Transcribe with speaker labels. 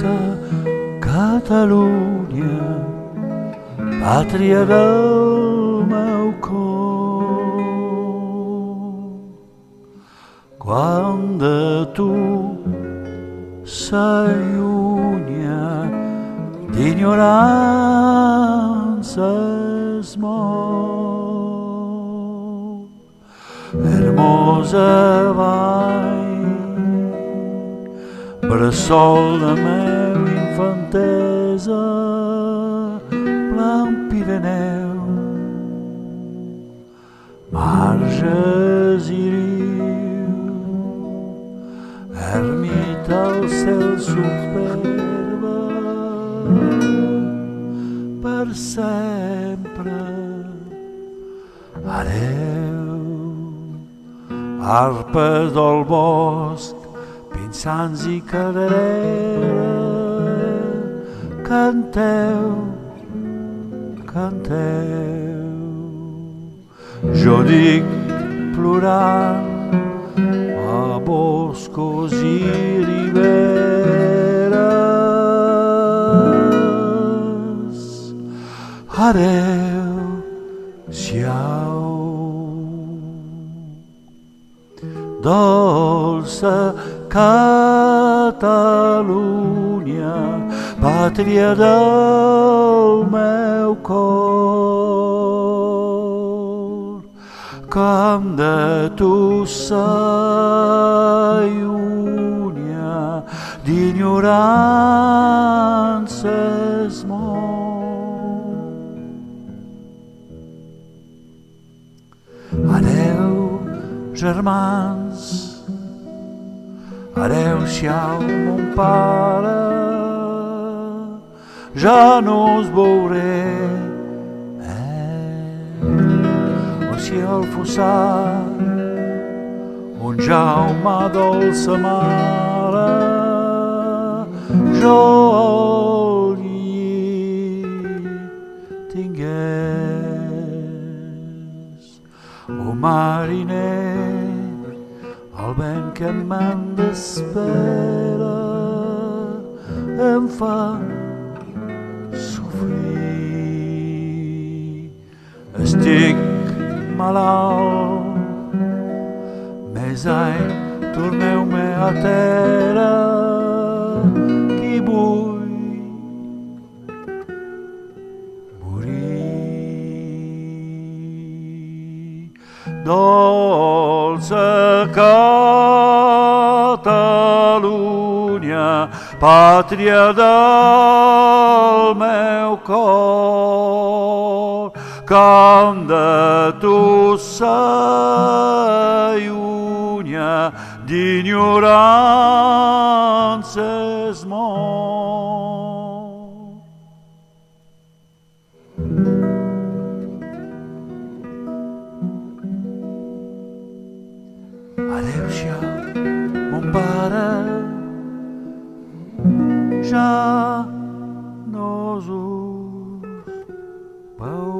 Speaker 1: dolça Catalunya, pàtria del meu cor. Quan de tu s'allunya d'ignorança es mou, hermosa vall, bressol de meu infantesa, blanc Pirineu, marges i riu, ermita al cel superba, per sempre. Adeu, arpes del bosc, pinsans i caderera, canteu, canteu. Jo dic plorant a boscos i riberes, adeu, siau. Dolça Catalunya, pàtria del meu cor, com de tu s'allunya d'ignorança es mou. Adeu, germans, adeu-siau, mon pare, ja no us veuré. O si el fossat, on Jaume dolça mare, jo al llit tingués. O mariner, el vent que me'n d'espera em fa sofrir. Estic malalt, més ai, torneu-me a terra, que vull morir. Dolça Catalunya, pàtria del meu cor, com de tu s'allunya d'ignorança es mou. Adeu-siau, mon pare, ja no us veuré.